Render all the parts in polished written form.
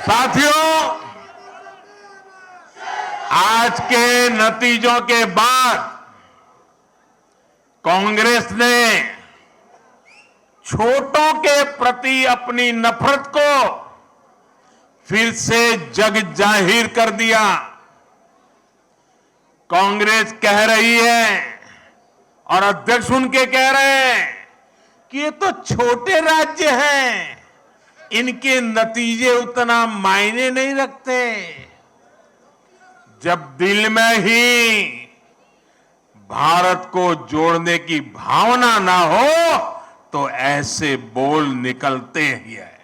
साथियों, आज के नतीजों के बाद कांग्रेस ने छोटों के प्रति अपनी नफरत को फिर से जग जाहिर कर दिया। कांग्रेस कह रही है और अध्यक्ष उनके कह रहे हैं कि ये तो छोटे राज्य हैं, इनके नतीजे उतना मायने नहीं रखते। जब दिल में ही भारत को जोड़ने की भावना ना हो तो ऐसे बोल निकलते ही है।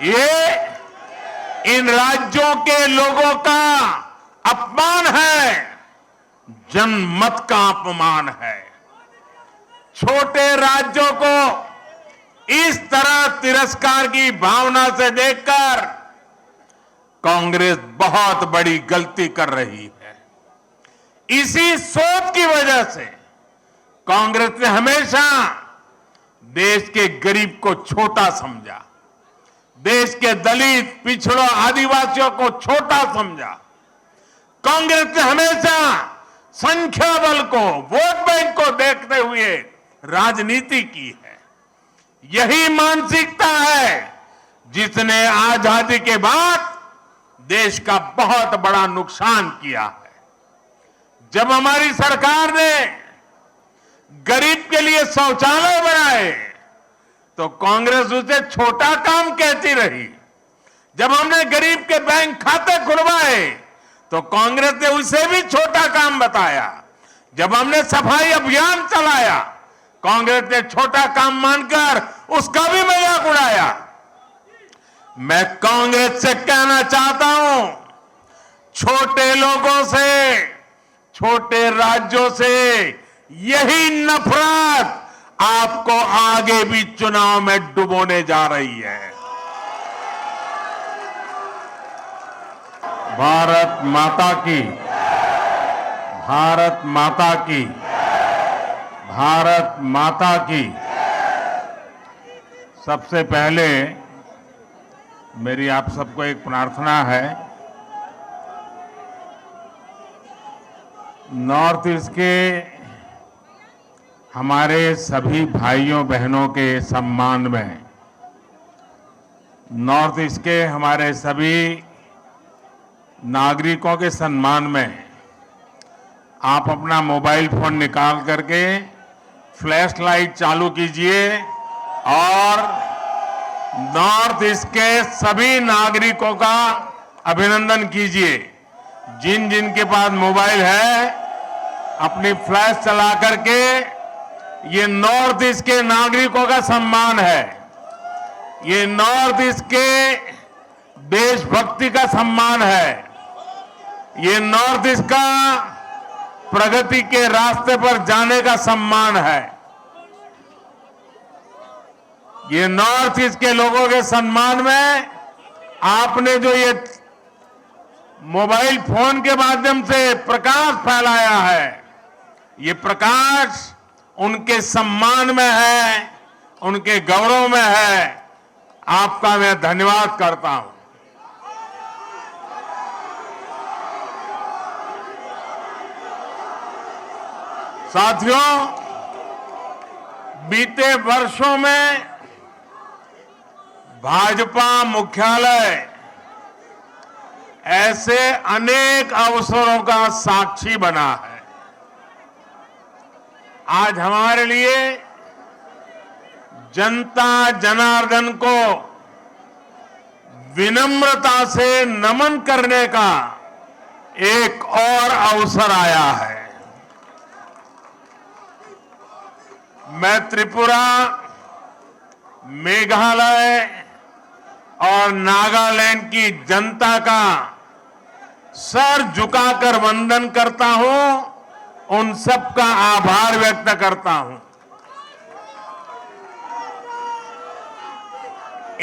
ये इन राज्यों के लोगों का अपमान है, जनमत का अपमान है। छोटे राज्यों को इस तरह तिरस्कार की भावना से देखकर कांग्रेस बहुत बड़ी गलती कर रही है। इसी सोच की वजह से कांग्रेस ने हमेशा देश के गरीब को छोटा समझा, देश के दलित, पिछड़ों, आदिवासियों को छोटा समझा। कांग्रेस ने हमेशा संख्या बल को, वोट बैंक को देखते हुए राजनीति की है। यही मानसिकता है जिसने आजादी के बाद देश का बहुत बड़ा नुकसान किया है। जब हमारी सरकार ने गरीब के लिए शौचालय बनाए तो कांग्रेस उसे छोटा काम कहती रही। जब हमने गरीब के बैंक खाते खुलवाए तो कांग्रेस ने उसे भी छोटा काम बताया। जब हमने सफाई अभियान चलाया, कांग्रेस ने छोटा काम मानकर उसका भी मजाक उड़ाया। मैं कांग्रेस से कहना चाहता हूं, छोटे लोगों से, छोटे राज्यों से यही नफरत आपको आगे भी चुनाव में डुबोने जा रही है। भारत माता की, भारत माता की, भारत माता की। सबसे पहले मेरी आप सबको एक प्रार्थना है। नॉर्थ ईस्ट के हमारे सभी भाइयों बहनों के सम्मान में, नॉर्थ ईस्ट के हमारे सभी नागरिकों के सम्मान में आप अपना मोबाइल फोन निकाल करके फ्लैश लाइट चालू कीजिए और नॉर्थ ईस्ट के सभी नागरिकों का अभिनंदन कीजिए। जिन जिन के पास मोबाइल है अपनी फ्लैश चला करके, ये नॉर्थ ईस्ट के नागरिकों का सम्मान है, ये नॉर्थ ईस्ट के देशभक्ति का सम्मान है, ये नॉर्थ ईस्ट का प्रगति के रास्ते पर जाने का सम्मान है। ये नॉर्थ ईस्ट के लोगों के सम्मान में आपने जो ये मोबाइल फोन के माध्यम से प्रकाश फैलाया है, ये प्रकाश उनके सम्मान में है, उनके गौरव में है। आपका मैं धन्यवाद करता हूं। साथियों, बीते वर्षों में भाजपा मुख्यालय ऐसे अनेक अवसरों का साक्षी बना है। आज हमारे लिए जनता जनार्दन को विनम्रता से नमन करने का एक और अवसर आया है। मैं त्रिपुरा, मेघालय और नागालैंड की जनता का सर झुकाकर वंदन करता हूं, उन सबका आभार व्यक्त करता हूं।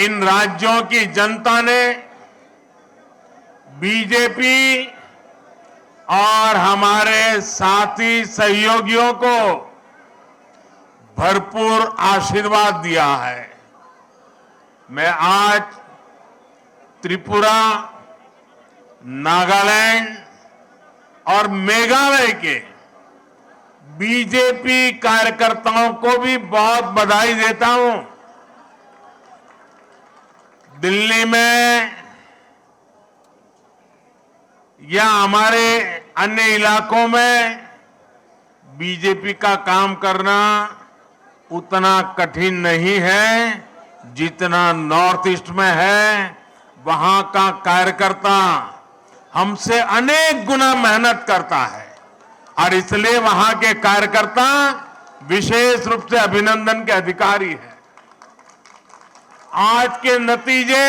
इन राज्यों की जनता ने बीजेपी और हमारे साथी सहयोगियों को भरपूर आशीर्वाद दिया है। मैं आज त्रिपुरा, नागालैंड और मेघालय के बीजेपी कार्यकर्ताओं को भी बहुत बधाई देता हूं। दिल्ली में या हमारे अन्य इलाकों में बीजेपी का काम करना उतना कठिन नहीं है जितना नॉर्थ ईस्ट में है। वहां का कार्यकर्ता हमसे अनेक गुना मेहनत करता है और इसलिए वहां के कार्यकर्ता विशेष रूप से अभिनंदन के अधिकारी हैं। आज के नतीजे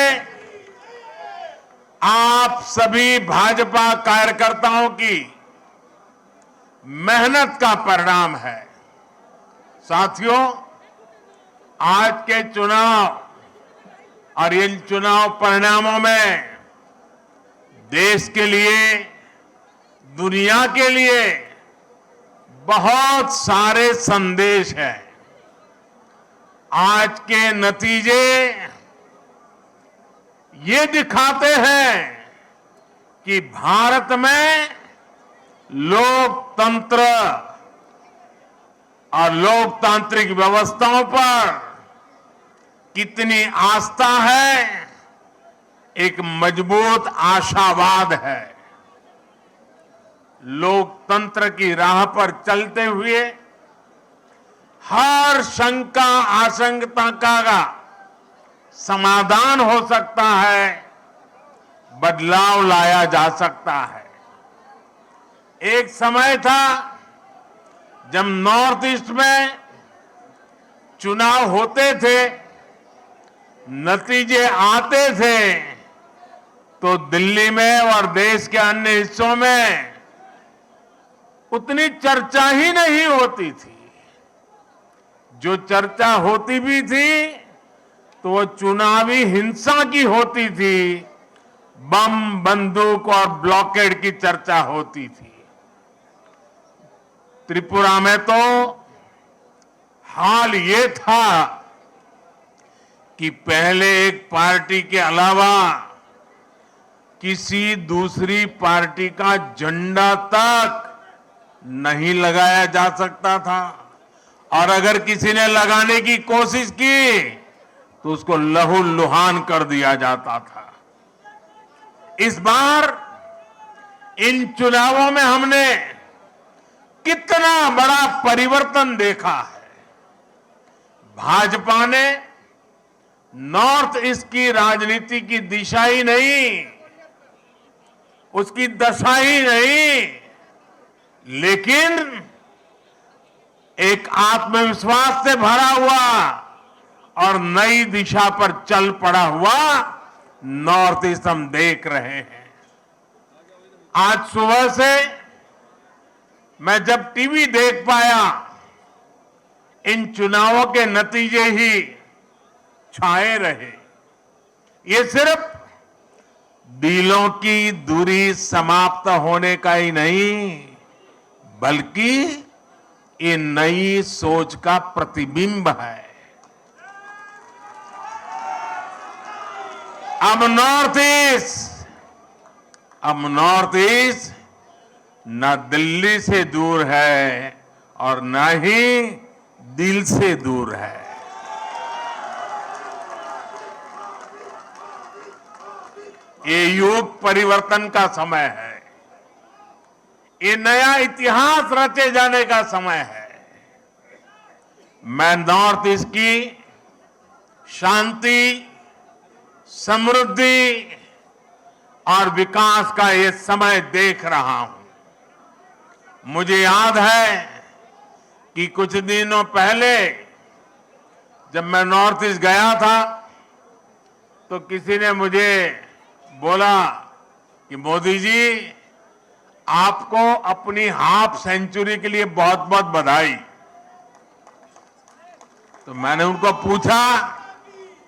आप सभी भाजपा कार्यकर्ताओं की मेहनत का परिणाम है। साथियों, आज के चुनाव और इन चुनाव परिणामों में देश के लिए, दुनिया के लिए बहुत सारे संदेश हैं। आज के नतीजे ये दिखाते हैं कि भारत में लोकतंत्र और लोकतांत्रिक व्यवस्थाओं पर कितनी आस्था है, एक मजबूत आशावाद है। लोकतंत्र की राह पर चलते हुए हर शंका आशंका का समाधान हो सकता है, बदलाव लाया जा सकता है। एक समय था जब नॉर्थ ईस्ट में चुनाव होते थे, नतीजे आते थे तो दिल्ली में और देश के अन्य हिस्सों में उतनी चर्चा ही नहीं होती थी। जो चर्चा होती भी थी तो वो चुनावी हिंसा की होती थी, बम, बंदूक और ब्लॉकेड की चर्चा होती थी। त्रिपुरा में तो हाल ये था कि पहले एक पार्टी के अलावा किसी दूसरी पार्टी का झंडा तक नहीं लगाया जा सकता था और अगर किसी ने लगाने की कोशिश की तो उसको लहूलुहान कर दिया जाता था। इस बार इन चुनावों में हमने कितना बड़ा परिवर्तन देखा है। भाजपा ने नॉर्थ ईस्ट की राजनीति की दिशा ही नहीं, उसकी दशा ही नहीं, लेकिन एक आत्मविश्वास से भरा हुआ और नई दिशा पर चल पड़ा हुआ नॉर्थ ईस्ट हम देख रहे हैं। आज सुबह से मैं जब टीवी देख पाया, इन चुनावों के नतीजे ही छाए रहे। ये सिर्फ दिलों की दूरी समाप्त होने का ही नहीं, बल्कि ये नई सोच का प्रतिबिंब है। अब नॉर्थ ईस्ट न दिल्ली से दूर है और न ही दिल से दूर है। ये युग परिवर्तन का समय है, ये नया इतिहास रचे जाने का समय है। मैं नॉर्थ ईस्ट की शांति, समृद्धि और विकास का ये समय देख रहा हूं। मुझे याद है कि कुछ दिनों पहले जब मैं नॉर्थ ईस्ट गया था तो किसी ने मुझे बोला कि मोदी जी, आपको अपनी हाफ सेंचुरी के लिए बहुत बहुत बधाई। तो मैंने उनको पूछा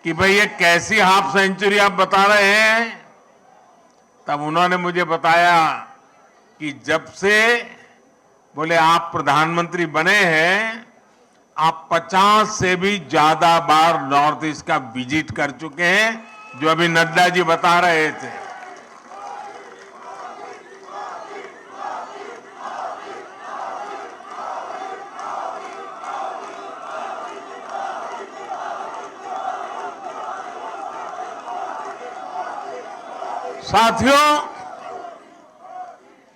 कि भाई ये कैसी हाफ सेंचुरी आप बता रहे हैं? तब उन्होंने मुझे बताया कि जब से बोले आप प्रधानमंत्री बने हैं, आप 50 से भी ज्यादा बार नॉर्थ ईस्ट का विजिट कर चुके हैं, जो अभी नड्डा जी बता रहे थे। साथियों,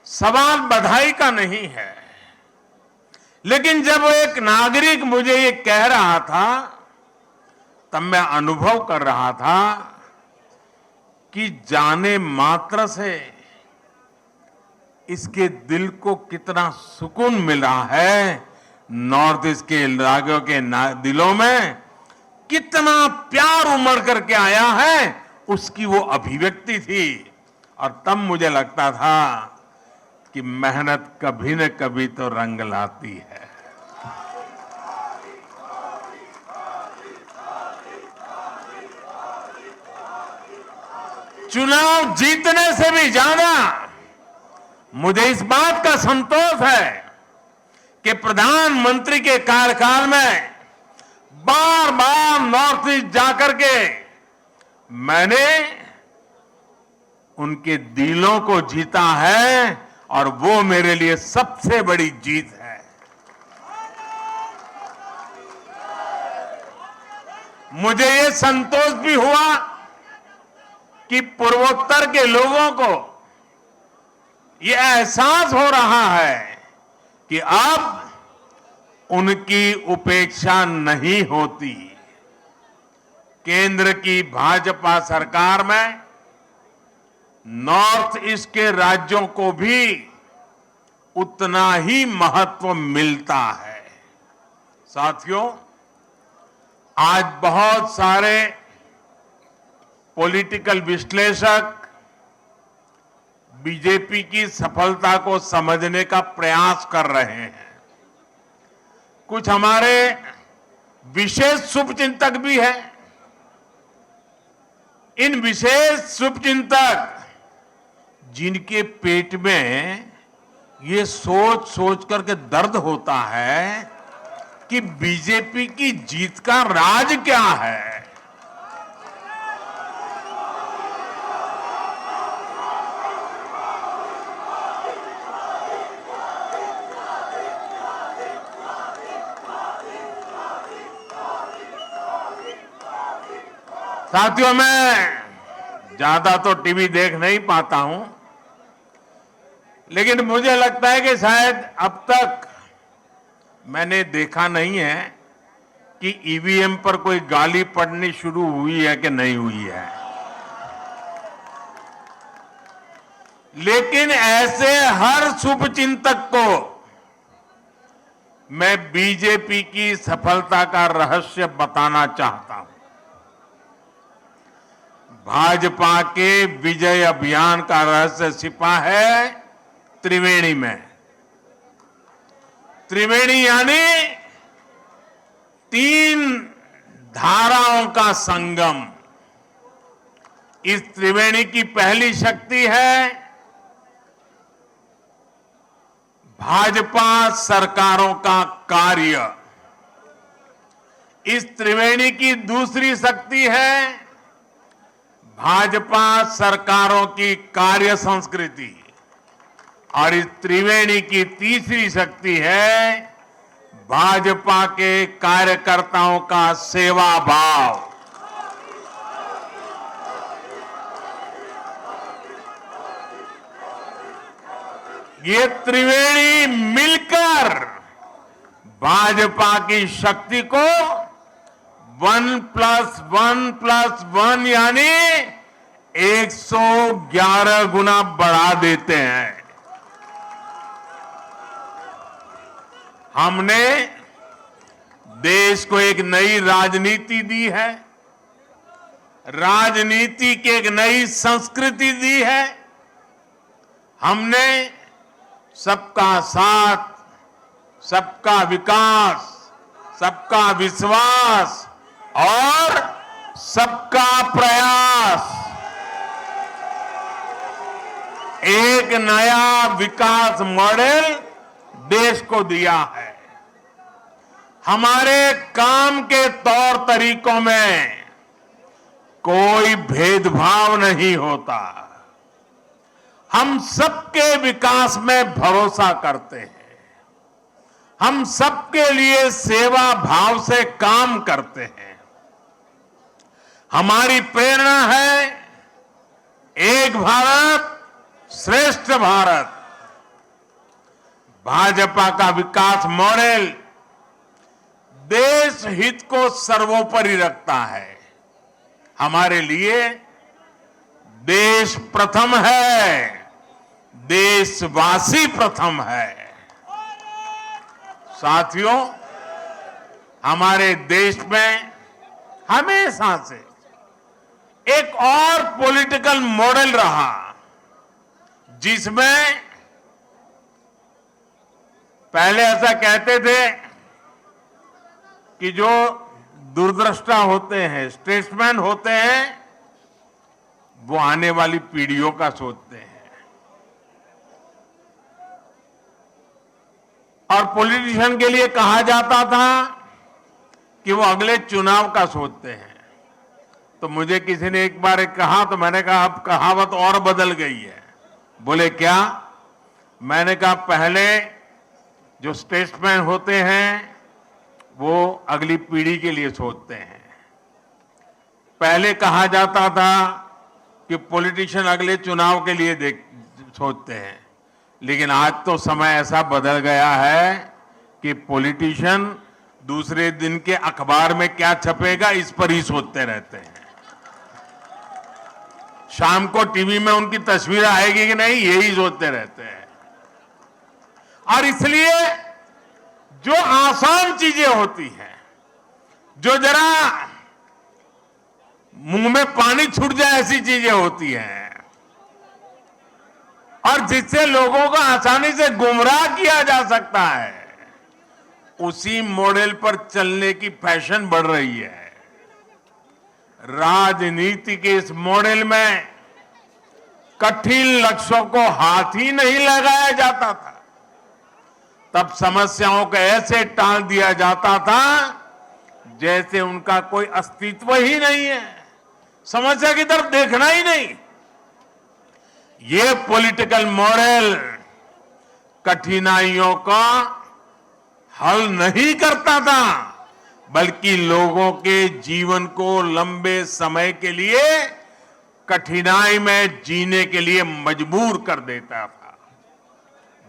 सवाल बधाई का नहीं है, लेकिन जब एक नागरिक मुझे ये कह रहा था तब मैं अनुभव कर रहा था कि जाने मात्र से इसके दिल को कितना सुकून मिला है। नॉर्थ ईस्ट के राज्यों के दिलों में कितना प्यार उमड़ करके आया है, उसकी वो अभिव्यक्ति थी। और तब मुझे लगता था कि मेहनत कभी न कभी तो रंग लाती है। चुनाव जीतने से भी ज्यादा मुझे इस बात का संतोष है कि प्रधानमंत्री के कार्यकाल में बार बार नॉर्थ ईस्ट जाकर के मैंने उनके दिलों को जीता है, और वो मेरे लिए सबसे बड़ी जीत है। मुझे ये संतोष भी हुआ कि पूर्वोत्तर के लोगों को ये एहसास हो रहा है कि अब उनकी उपेक्षा नहीं होती। केंद्र की भाजपा सरकार में नॉर्थ ईस्ट के राज्यों को भी उतना ही महत्व मिलता है। साथियों, आज बहुत सारे पॉलिटिकल विश्लेषक बीजेपी की सफलता को समझने का प्रयास कर रहे हैं। कुछ हमारे विशेष शुभचिंतक भी हैं। इन विशेष शुभचिंतक जिनके पेट में ये सोच सोच करके दर्द होता है कि बीजेपी की जीत का राज क्या है। साथियों, मैं ज्यादा तो टीवी देख नहीं पाता हूं, लेकिन मुझे लगता है कि शायद अब तक मैंने देखा नहीं है कि ईवीएम पर कोई गाली पड़नी शुरू हुई है कि नहीं हुई है। लेकिन ऐसे हर शुभचिंतक को मैं बीजेपी की सफलता का रहस्य बताना चाहता हूं। भाजपा के विजय अभियान का रहस्य छिपा है त्रिवेणी में। त्रिवेणी यानी 3 धाराओं का संगम। इस त्रिवेणी की पहली शक्ति है भाजपा सरकारों का कार्य। इस त्रिवेणी की दूसरी शक्ति है भाजपा सरकारों की कार्य संस्कृति, और इस त्रिवेणी की तीसरी शक्ति है भाजपा के कार्यकर्ताओं का सेवा भाव। ये त्रिवेणी मिलकर भाजपा की शक्ति को 1+1+1 यानी 111 गुना बढ़ा देते हैं। हमने देश को एक नई राजनीति दी है, राजनीति की एक नई संस्कृति दी है। हमने सबका साथ, सबका विकास, सबका विश्वास और सबका प्रयास, एक नया विकास मॉडल देश को दिया है। हमारे काम के तौर तरीकों में कोई भेदभाव नहीं होता। हम सबके विकास में भरोसा करते हैं। हम सबके लिए सेवा भाव से काम करते हैं। हमारी प्रेरणा है एक भारत श्रेष्ठ भारत। भाजपा का विकास मॉडल देश हित को सर्वोपरि रखता है। हमारे लिए देश प्रथम है, देशवासी प्रथम है। साथियों, हमारे देश में हमेशा से एक और पॉलिटिकल मॉडल रहा जिसमें पहले ऐसा कहते थे कि जो दूरदृष्टा होते हैं, स्टेट्समैन होते हैं, वो आने वाली पीढ़ियों का सोचते हैं और पॉलिटिशियन के लिए कहा जाता था कि वो अगले चुनाव का सोचते हैं। तो मुझे किसी ने एक बार कहा तो मैंने कहा अब कहावत और बदल गई है। बोले क्या? मैंने कहा पहले जो स्टेट्समैन होते हैं वो अगली पीढ़ी के लिए सोचते हैं। पहले कहा जाता था कि पॉलिटिशियन अगले चुनाव के लिए सोचते हैं, लेकिन आज तो समय ऐसा बदल गया है कि पॉलिटिशियन दूसरे दिन के अखबार में क्या छपेगा इस पर ही सोचते रहते हैं। शाम को टीवी में उनकी तस्वीर आएगी कि नहीं, यही सोचते रहते हैं। और इसलिए जो आसान चीजें होती हैं, जो जरा मुंह में पानी छूट जाए ऐसी चीजें होती हैं और जिससे लोगों को आसानी से गुमराह किया जा सकता है, उसी मॉडल पर चलने की फैशन बढ़ रही है। राजनीति के इस मॉडल में कठिन लक्ष्यों को हाथ ही नहीं लगाया जाता था। तब समस्याओं को ऐसे टाल दिया जाता था जैसे उनका कोई अस्तित्व ही नहीं है, समस्या की तरफ देखना ही नहीं। ये पॉलिटिकल मॉडल कठिनाइयों का हल नहीं करता था, बल्कि लोगों के जीवन को लंबे समय के लिए कठिनाई में जीने के लिए मजबूर कर देता था।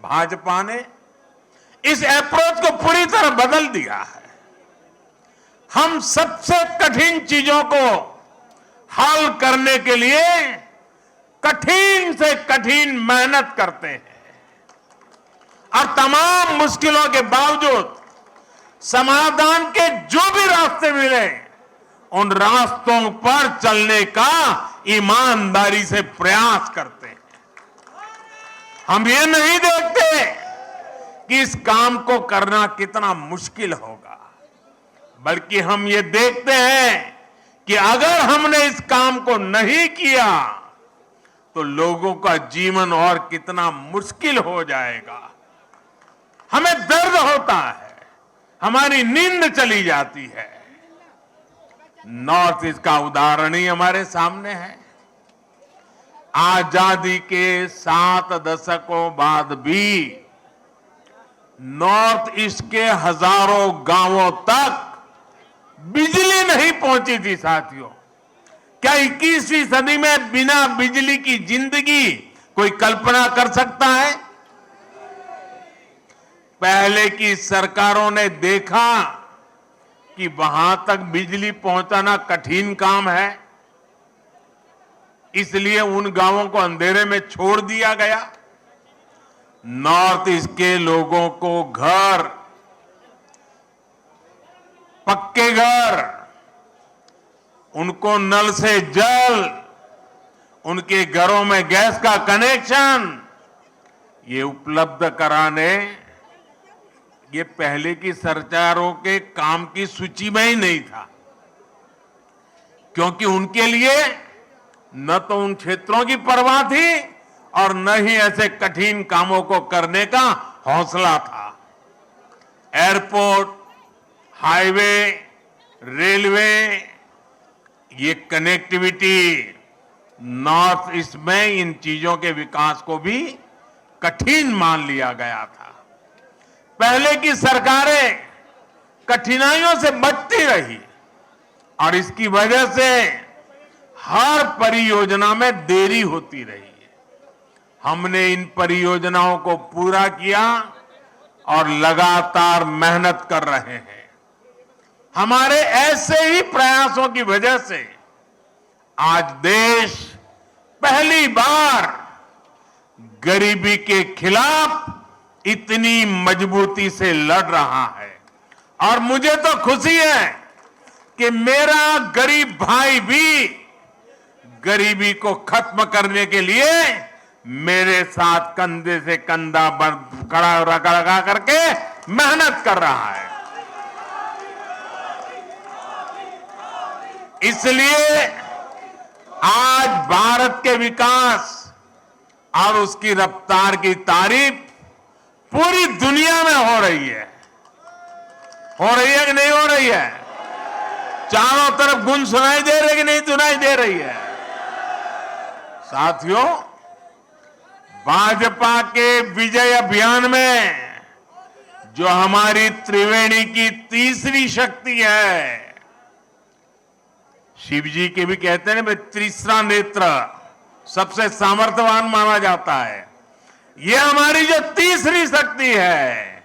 भाजपा ने इस अप्रोच को पूरी तरह बदल दिया है। हम सबसे कठिन चीजों को हल करने के लिए कठिन से कठिन मेहनत करते हैं और तमाम मुश्किलों के बावजूद समाधान के जो भी रास्ते मिले उन रास्तों पर चलने का ईमानदारी से प्रयास करते हैं। हम ये नहीं देखते कि इस काम को करना कितना मुश्किल होगा, बल्कि हम ये देखते हैं कि अगर हमने इस काम को नहीं किया तो लोगों का जीवन और कितना मुश्किल हो जाएगा। हमें दर्द होता है, हमारी नींद चली जाती है। नॉर्थ ईस्ट का उदाहरण ही हमारे सामने है। आजादी के 7 दशकों बाद भी नॉर्थ ईस्ट के हजारों गांवों तक बिजली नहीं पहुंची थी। साथियों, क्या 21वीं सदी में बिना बिजली की जिंदगी कोई कल्पना कर सकता है? पहले की सरकारों ने देखा कि वहां तक बिजली पहुंचाना कठिन काम है, इसलिए उन गांवों को अंधेरे में छोड़ दिया गया। नॉर्थ ईस्ट के लोगों को घर, पक्के घर, उनको नल से जल, उनके घरों में गैस का कनेक्शन ये उपलब्ध कराने ये पहले की सरकारों के काम की सूची में ही नहीं था, क्योंकि उनके लिए न तो उन क्षेत्रों की परवाह थी और न ही ऐसे कठिन कामों को करने का हौसला था। एयरपोर्ट, हाईवे, रेलवे ये कनेक्टिविटी नॉर्थ ईस्ट में इन चीजों के विकास को भी कठिन मान लिया गया था। पहले की सरकारें कठिनाइयों से बचती रही और इसकी वजह से हर परियोजना में देरी होती रही। हमने इन परियोजनाओं को पूरा किया और लगातार मेहनत कर रहे हैं। हमारे ऐसे ही प्रयासों की वजह से आज देश पहली बार गरीबी के खिलाफ इतनी मजबूती से लड़ रहा है। और मुझे तो खुशी है कि मेरा गरीब भाई भी गरीबी को खत्म करने के लिए मेरे साथ कंधे से कंधा खड़ा लगा करके मेहनत कर रहा है। इसलिए आज भारत के विकास और उसकी रफ्तार की तारीफ पूरी दुनिया में हो रही है। हो रही है कि नहीं हो रही है? चारों तरफ गुंज सुनाई दे रही कि नहीं सुनाई दे रही है? साथियों, भाजपा के विजय अभियान में जो हमारी त्रिवेणी की तीसरी शक्ति है, शिव जी के भी कहते हैं ना, तीसरा नेत्र सबसे सामर्थ्यवान माना जाता है। ये हमारी जो तीसरी शक्ति है,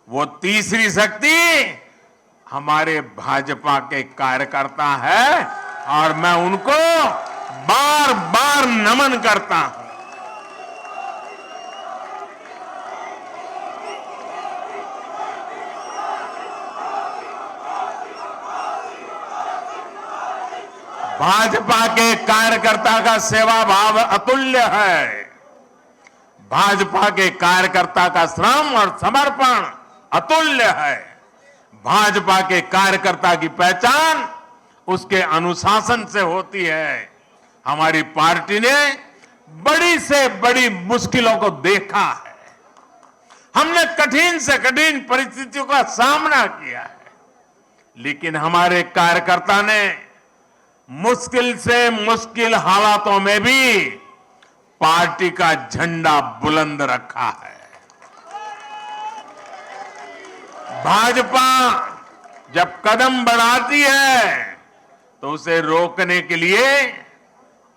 वो तीसरी शक्ति हमारे भाजपा के कार्यकर्ता है और मैं उनको बार बार नमन करता हूं। भाजपा के कार्यकर्ता का सेवा भाव अतुल्य है। भाजपा के कार्यकर्ता का श्रम और समर्पण अतुल्य है। भाजपा के कार्यकर्ता की पहचान उसके अनुशासन से होती है। हमारी पार्टी ने बड़ी से बड़ी मुश्किलों को देखा है। हमने कठिन से कठिन परिस्थितियों का सामना किया है, लेकिन हमारे कार्यकर्ता ने मुश्किल से मुश्किल हालातों में भी पार्टी का झंडा बुलंद रखा है। भाजपा जब कदम बढ़ाती है तो उसे रोकने के लिए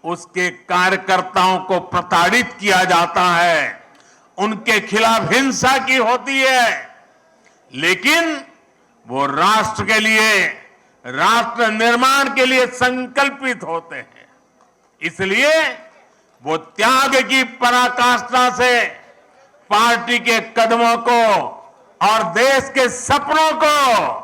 उसके कार्यकर्ताओं को प्रताड़ित किया जाता है, उनके खिलाफ हिंसा की होती है, लेकिन वो राष्ट्र के लिए, राष्ट्र निर्माण के लिए संकल्पित होते हैं। इसलिए वो त्याग की पराकाष्ठा से पार्टी के कदमों को और देश के सपनों को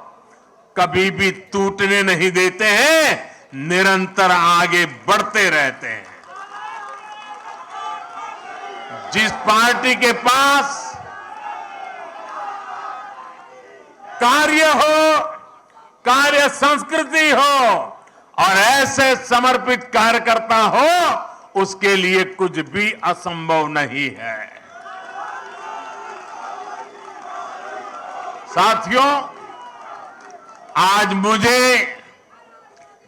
कभी भी टूटने नहीं देते हैं, निरंतर आगे बढ़ते रहते हैं। जिस पार्टी के पास कार्य हो, कार्य संस्कृति हो और ऐसे समर्पित कार्यकर्ता हो, उसके लिए कुछ भी असंभव नहीं है। साथियों, आज मुझे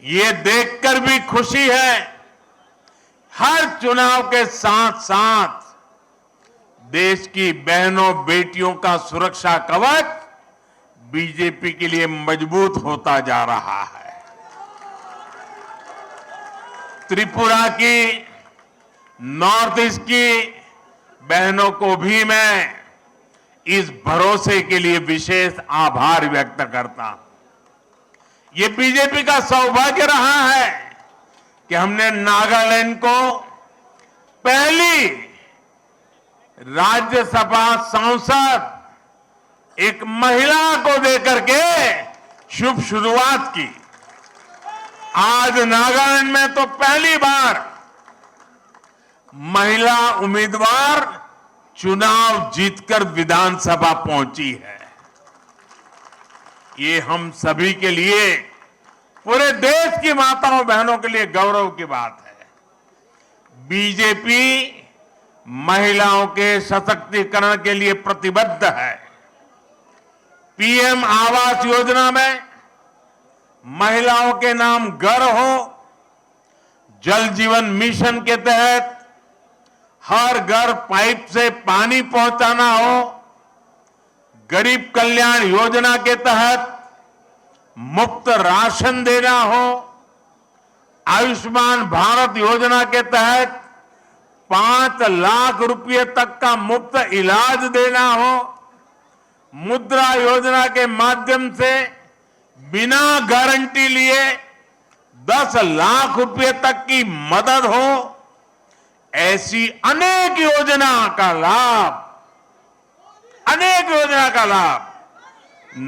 ये देखकर भी खुशी है, हर चुनाव के साथ साथ देश की बहनों बेटियों का सुरक्षा कवच बीजेपी के लिए मजबूत होता जा रहा है। त्रिपुरा की, नॉर्थ ईस्ट की बहनों को भी मैं इस भरोसे के लिए विशेष आभार व्यक्त करता हूं। ये बीजेपी का सौभाग्य रहा है कि हमने नागालैंड को पहली राज्यसभा सांसद एक महिला को देकर के शुभ शुरुआत की। आज नागालैंड में तो पहली बार महिला उम्मीदवार चुनाव जीतकर विधानसभा पहुंची है। ये हम सभी के लिए, पूरे देश की माताओं बहनों के लिए गौरव की बात है। बीजेपी महिलाओं के सशक्तिकरण के लिए प्रतिबद्ध है। पीएम आवास योजना में महिलाओं के नाम घर हो जल जीवन मिशन के तहत हर घर पाइप से पानी पहुंचाना हो, गरीब कल्याण योजना के तहत मुफ्त राशन देना हो, आयुष्मान भारत योजना के तहत 5 लाख रुपए तक का मुफ्त इलाज देना हो, मुद्रा योजना के माध्यम से बिना गारंटी लिए 10 लाख रुपए तक की मदद हो, ऐसी अनेक योजना का लाभ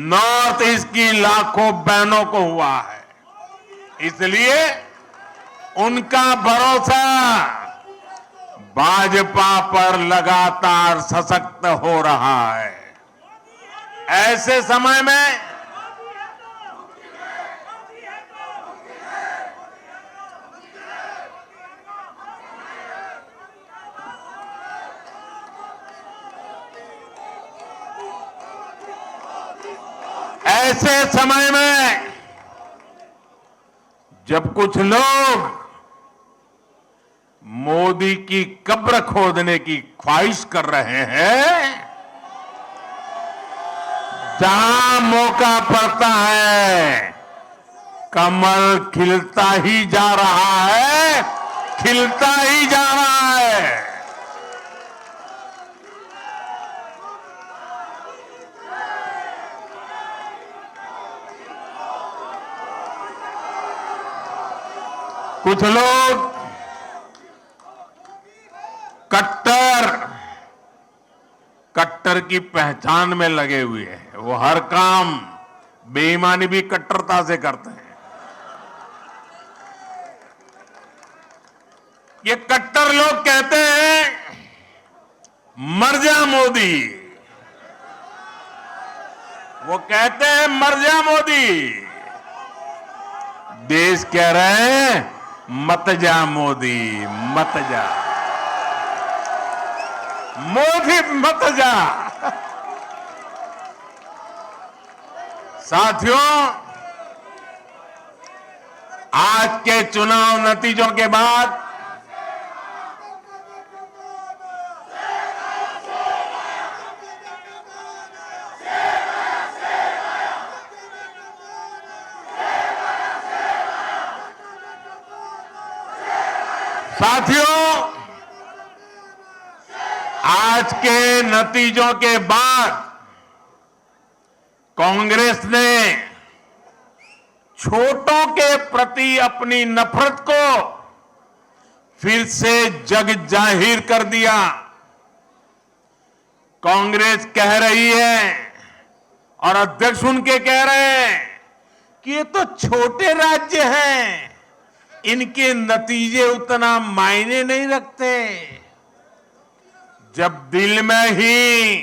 नॉर्थ ईस्ट की लाखों बहनों को हुआ है। इसलिए उनका भरोसा भाजपा पर लगातार सशक्त हो रहा है। ऐसे समय में जब कुछ लोग मोदी की कब्र खोदने की ख्वाहिश कर रहे हैं, जहां मौका पड़ता है कमल खिलता ही जा रहा है, खिलता ही जा रहा है। कुछ लोग कट्टर की पहचान में लगे हुए हैं। वो हर काम बेईमानी भी कट्टरता से करते हैं। ये कट्टर लोग कहते हैं मर जा मोदी, वो कहते हैं मर जा मोदी। देश कह रहे हैं मत जा मोदी, मत जा मोदी, मत जा। साथियों, आज के चुनाव नतीजों के बाद आज के नतीजों के बाद कांग्रेस ने छोटों के प्रति अपनी नफरत को फिर से जग जाहिर कर दिया। कांग्रेस कह रही है और अध्यक्ष उनके कह रहे हैं कि ये तो छोटे राज्य हैं, इनके नतीजे उतना मायने नहीं रखते। जब दिल में ही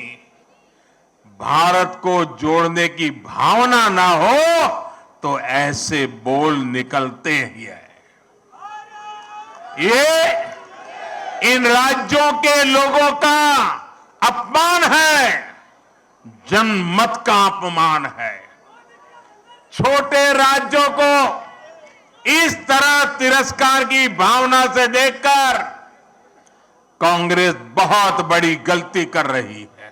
भारत को जोड़ने की भावना ना हो तो ऐसे बोल निकलते ही है। ये इन राज्यों के लोगों का अपमान है, जनमत का अपमान है। छोटे राज्यों को इस तरह तिरस्कार की भावना से देखकर कांग्रेस बहुत बड़ी गलती कर रही है।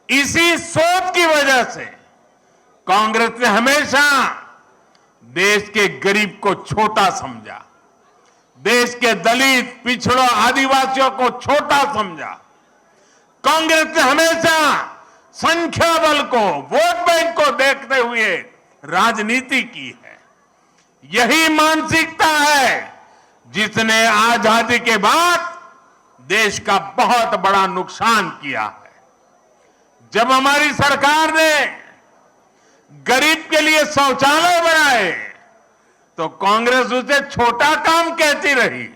इसी सोच की वजह से कांग्रेस ने हमेशा देश के गरीब को छोटा समझा, देश के दलित, पिछड़ों, आदिवासियों को छोटा समझा। कांग्रेस ने हमेशा संख्या बल को, वोट बैंक को देखते हुए राजनीति की है। यही मानसिकता है जिसने आजादी के बाद देश का बहुत बड़ा नुकसान किया है। जब हमारी सरकार ने गरीब के लिए शौचालय बनाए तो कांग्रेस उसे छोटा काम कहती रही।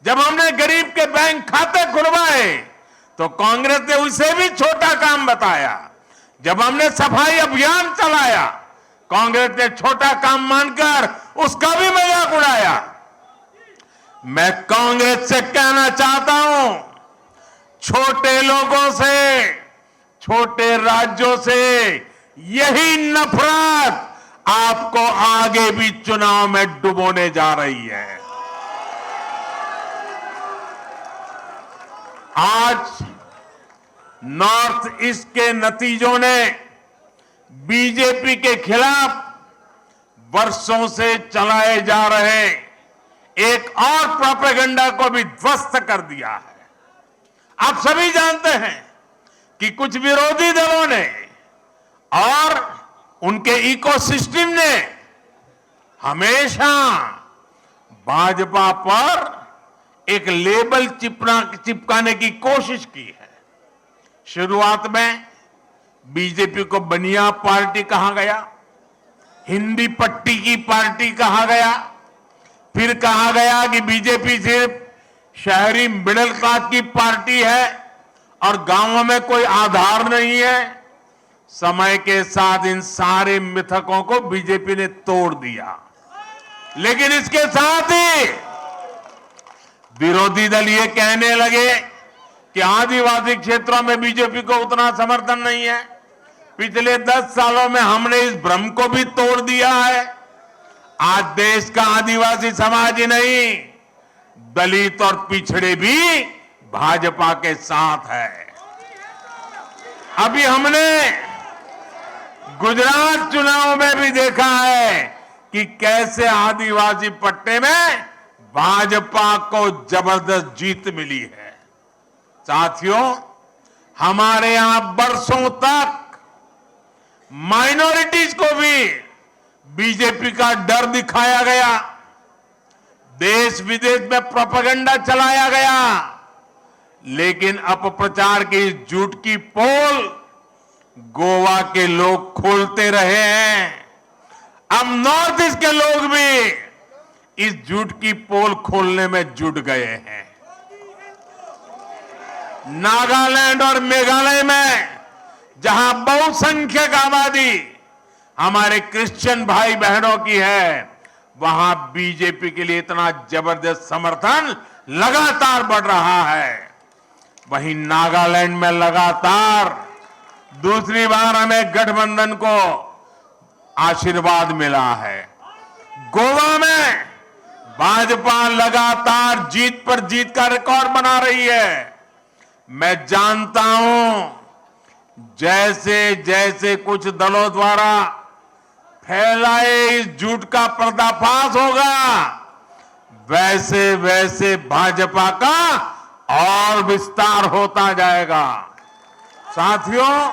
जब हमने गरीब के बैंक खाते खुलवाए तो कांग्रेस ने उसे भी छोटा काम बताया। जब हमने सफाई अभियान चलाया, कांग्रेस ने छोटा काम मानकर उसका भी मजाक उड़ाया। मैं कांग्रेस से कहना चाहता हूं, छोटे लोगों से, छोटे राज्यों से यही नफरत आपको आगे भी चुनाव में डुबोने जा रही है। आज नॉर्थ ईस्ट के नतीजों ने बीजेपी के खिलाफ वर्षों से चलाए जा रहे एक और प्रोपेगेंडा को भी ध्वस्त कर दिया है। आप सभी जानते हैं कि कुछ विरोधी दलों ने और उनके इकोसिस्टम ने हमेशा भाजपा पर एक लेबल चिपकाने की कोशिश की है। शुरुआत में बीजेपी को बनिया पार्टी कहा गया, हिंदी पट्टी की पार्टी कहा गया, फिर कहा गया कि बीजेपी सिर्फ शहरी मिडिल क्लास की पार्टी है और गांवों में कोई आधार नहीं है। समय के साथ इन सारे मिथकों को बीजेपी ने तोड़ दिया, लेकिन इसके साथ ही विरोधी दल ये कहने लगे कि आदिवासी क्षेत्रों में बीजेपी को उतना समर्थन नहीं है। पिछले 10 सालों में हमने इस भ्रम को भी तोड़ दिया है। आज देश का आदिवासी समाज ही नहीं, दलित और पिछड़े भी भाजपा के साथ है। अभी हमने गुजरात चुनाव में भी देखा है कि कैसे आदिवासी पट्टे में भाजपा को जबरदस्त जीत मिली है। साथियों, हमारे यहां बरसों तक माइनॉरिटीज को भी बीजेपी का डर दिखाया गया, देश विदेश में प्रोपेगेंडा चलाया गया, लेकिन अपप्रचार की इस झूठ की पोल गोवा के लोग खोलते रहे हैं। अब नॉर्थ ईस्ट के लोग भी इस झूठ की पोल खोलने में जुट गए हैं। नागालैंड और मेघालय में जहां बहुसंख्यक आबादी हमारे क्रिश्चियन भाई बहनों की है, वहां बीजेपी के लिए इतना जबरदस्त समर्थन लगातार बढ़ रहा है। वहीं नागालैंड में लगातार दूसरी बार हमें गठबंधन को आशीर्वाद मिला है। गोवा में भाजपा लगातार जीत पर जीत का रिकॉर्ड बना रही है। मैं जानता हूं जैसे जैसे कुछ दलों द्वारा फैलाए इस झूठ का पर्दाफाश होगा, वैसे वैसे भाजपा का और विस्तार होता जाएगा। साथियों,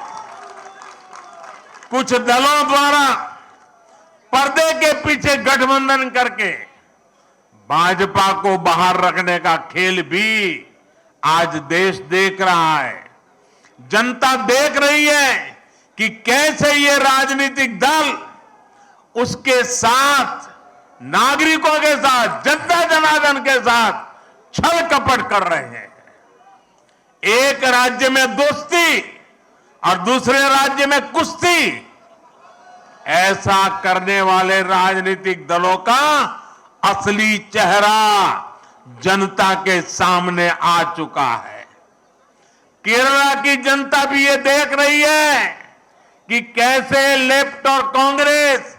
कुछ दलों द्वारा पर्दे के पीछे गठबंधन करके भाजपा को बाहर रखने का खेल भी आज देश देख रहा है। जनता देख रही है कि कैसे ये राजनीतिक दल उसके साथ, नागरिकों के साथ, जनता जनार्दन के साथ छल कपट कर रहे हैं। एक राज्य में दोस्ती और दूसरे राज्य में कुश्ती, ऐसा करने वाले राजनीतिक दलों का असली चेहरा जनता के सामने आ चुका है। केरला की जनता भी ये देख रही है कि कैसे लेफ्ट और कांग्रेस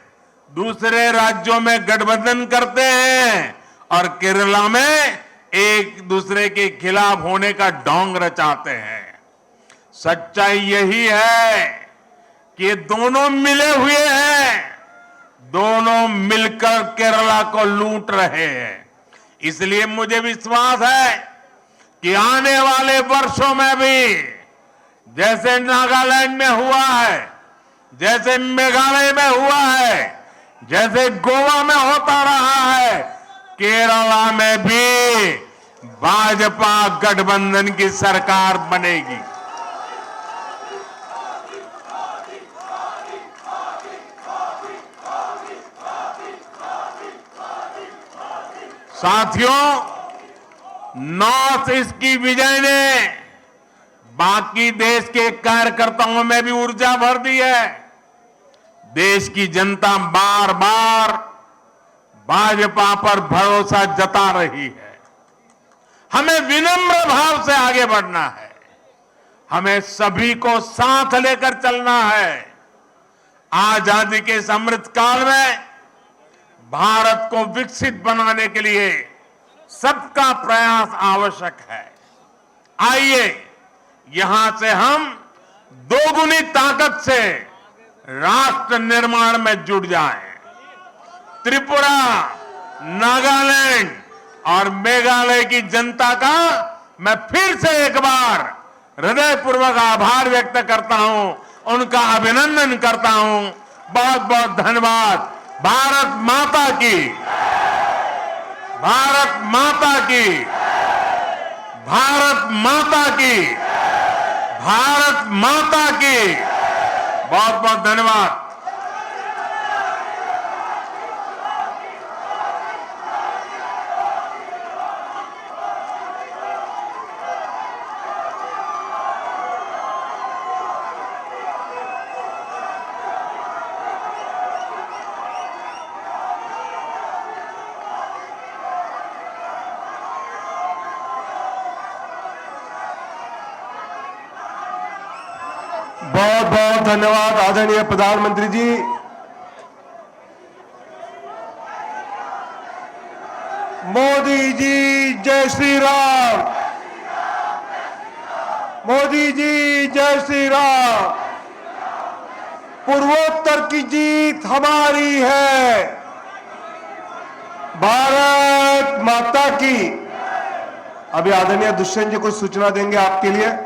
दूसरे राज्यों में गठबंधन करते हैं और केरला में एक दूसरे के खिलाफ होने का ढोंग रचाते हैं। सच्चाई यही है कि ये दोनों मिले हुए हैं, दोनों मिलकर केरला को लूट रहे हैं। इसलिए मुझे विश्वास है कि आने वाले वर्षों में भी जैसे नागालैंड में हुआ है, जैसे मेघालय में हुआ है, जैसे गोवा में होता रहा है, केरला में भी भाजपा गठबंधन की सरकार बनेगी। साथियों, नॉर्थ ईस्ट की विजय ने बाकी देश के कार्यकर्ताओं में भी ऊर्जा भर दी है। देश की जनता बार बार भाजपा पर भरोसा जता रही है। हमें विनम्र भाव से आगे बढ़ना है, हमें सभी को साथ लेकर चलना है। आजादी के इस अमृत काल में भारत को विकसित बनाने के लिए सबका प्रयास आवश्यक है। आइए यहां से हम दोगुनी ताकत से राष्ट्र निर्माण में जुट जाएं। त्रिपुरा, नागालैंड और मेघालय की जनता का मैं फिर से एक बार हृदयपूर्वक आभार व्यक्त करता हूं, उनका अभिनंदन करता हूं। बहुत बहुत धन्यवाद। भारत माता की, भारत माता की, भारत माता की, भारत माता की। बहुत बहुत धन्यवाद। बहुत बहुत धन्यवाद आदरणीय प्रधानमंत्री जी। मोदी जी जय श्री राम। मोदी जी जय श्री राम। पूर्वोत्तर की जीत हमारी है। भारत माता की। अभी आदरणीय दुष्यंत जी कुछ सूचना देंगे आपके लिए।